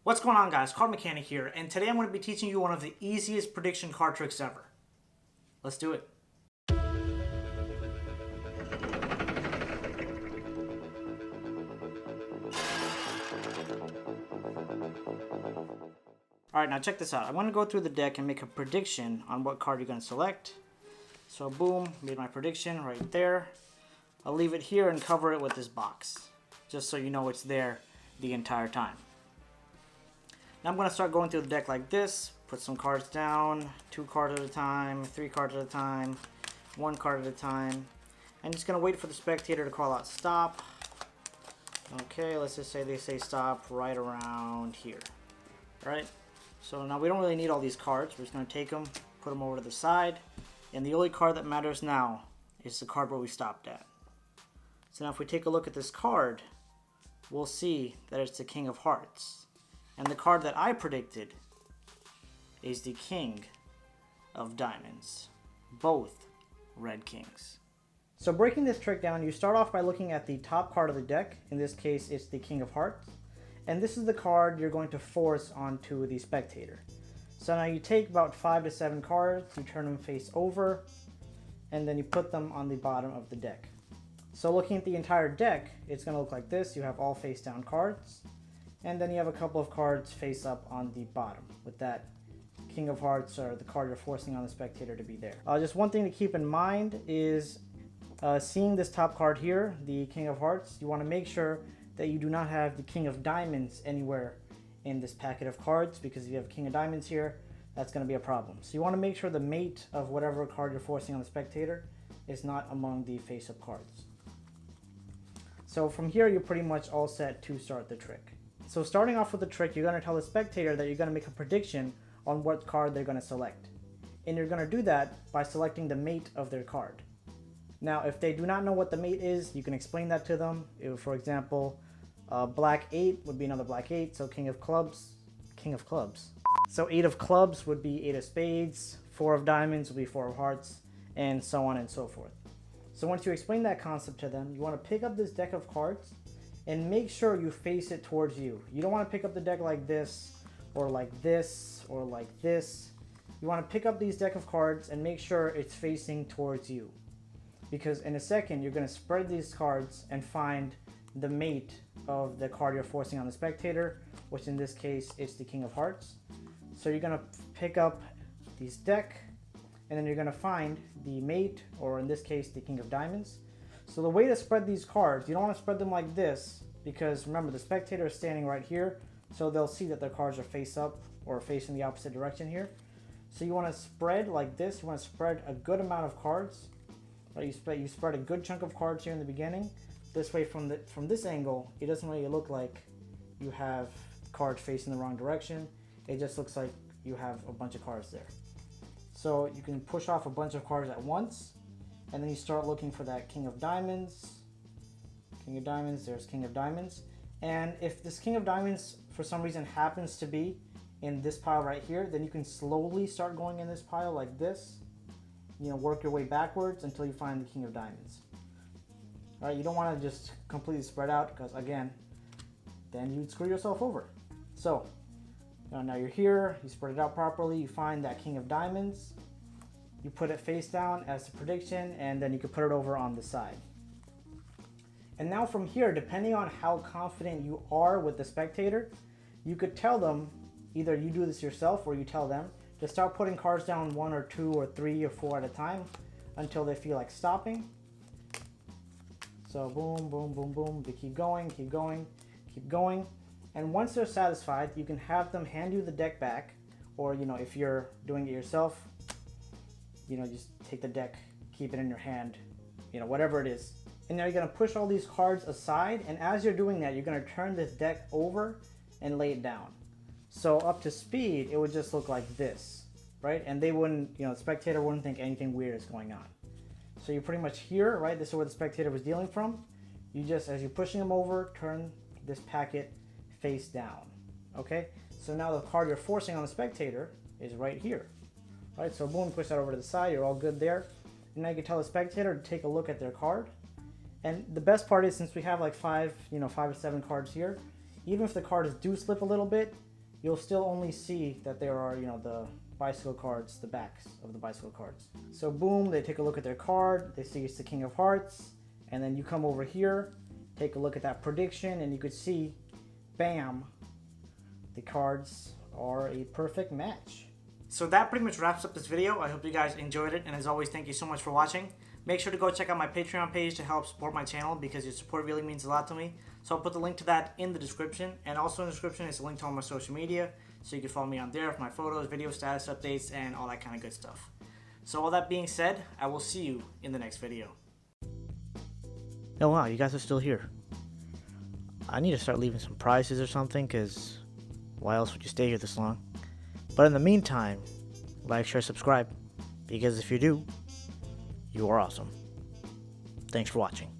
What's going on, guys? CardMechanic here, and today I'm going to be teaching you one of the easiest prediction card tricks ever. Let's do it. Alright, now check this out. I'm going to go through the deck and make a prediction on what card you're going to select. So boom, made my prediction right there. I'll leave it here and cover it with this box, just so you know it's there the entire time. Now I'm going to start going through the deck like this, put some cards down, 2 cards at a time, 3 cards at a time, 1 card at a time. I'm just going to wait for the spectator to call out stop. Okay, let's just say they say stop right around here. Alright, so now we don't really need all these cards. We're just going to take them, put them over to the side, and the only card that matters now is the card where we stopped at. So now if we take a look at this card, we'll see that it's the King of Hearts. And the card that I predicted is the King of Diamonds. Both red kings. So breaking this trick down, you start off by looking at the top card of the deck. In this case, it's the King of Hearts. And this is the card you're going to force onto the spectator. So now you take about 5 to 7 cards, you turn them face over, and then you put them on the bottom of the deck. So looking at the entire deck, it's going to look like this. You have all face down cards. And then you have a couple of cards face up on the bottom with that King of Hearts, or the card you're forcing on the spectator to be there. Just one thing to keep in mind is seeing this top card here, the King of Hearts, you want to make sure that you do not have the King of Diamonds anywhere in this packet of cards, because if you have King of Diamonds here, that's going to be a problem. So you want to make sure the mate of whatever card you're forcing on the spectator is not among the face-up cards. So from here, you're pretty much all set to start the trick. So starting off with the trick, you're going to tell the spectator that you're going to make a prediction on what card they're going to select. And you're going to do that by selecting the mate of their card. Now, if they do not know what the mate is, you can explain that to them. For example, black 8 would be another black 8, so King of Clubs. So 8 of Clubs would be 8 of Spades, 4 of Diamonds would be 4 of Hearts, and so on and so forth. So once you explain that concept to them, you want to pick up this deck of cards and make sure you face it towards you. You don't want to pick up the deck like this, or like this, or like this. You want to pick up these deck of cards and make sure it's facing towards you. Because in a second, you're going to spread these cards and find the mate of the card you're forcing on the spectator, which in this case, is the King of Hearts. So you're going to pick up these deck, and then you're going to find the mate, or in this case, the King of Diamonds. So the way to spread these cards, you don't want to spread them like this, because remember, the spectator is standing right here, so they'll see that their cards are face up or facing the opposite direction here. So you want to spread like this. You want to spread a good amount of cards. You spread a good chunk of cards here in the beginning. This way, from this angle, it doesn't really look like you have cards facing the wrong direction. It just looks like you have a bunch of cards there. So you can push off a bunch of cards at once. And then you start looking for that King of Diamonds. King of Diamonds, there's King of Diamonds. And if this King of Diamonds, for some reason, happens to be in this pile right here, then you can slowly start going in this pile like this. You know, work your way backwards until you find the King of Diamonds. All right, you don't want to just completely spread out, because again, then you'd screw yourself over. So, now you're here, you spread it out properly, you find that King of Diamonds. You put it face down as the prediction, and then you can put it over on the side. And now from here, depending on how confident you are with the spectator, you could tell them, either you do this yourself or you tell them, to start putting cards down 1 or 2 or 3 or 4 at a time until they feel like stopping. So boom, boom, boom, boom. They keep going, keep going, keep going. And once they're satisfied, you can have them hand you the deck back, or if you're doing it yourself, just take the deck, keep it in your hand, whatever it is. And now you're going to push all these cards aside, and as you're doing that, you're going to turn this deck over and lay it down. So up to speed, it would just look like this, right? And they wouldn't, the spectator wouldn't think anything weird is going on. So you're pretty much here, right? This is where the spectator was dealing from. You just, as you're pushing them over, turn this packet face down, okay? So now the card you're forcing on the spectator is right here. Right, so boom, push that over to the side, you're all good there. And now you can tell the spectator to take a look at their card. And the best part is, since we have like 5 or 7 cards here, even if the cards do slip a little bit, you'll still only see that there are, the bicycle cards, the backs of the bicycle cards. So boom, they take a look at their card, they see it's the King of Hearts, and then you come over here, take a look at that prediction, and you could see, bam, the cards are a perfect match. So that pretty much wraps up this video. I hope you guys enjoyed it, and as always, thank you so much for watching. Make sure to go check out my Patreon page to help support my channel, because your support really means a lot to me. So I'll put the link to that in the description, and also in the description is a link to all my social media, so you can follow me on there for my photos, video status updates, and all that kind of good stuff. So all that being said, I will see you in the next video. Oh wow, you guys are still here. I need to start leaving some prizes or something, because why else would you stay here this long? But in the meantime, like, share, subscribe, because if you do, you are awesome. Thanks for watching.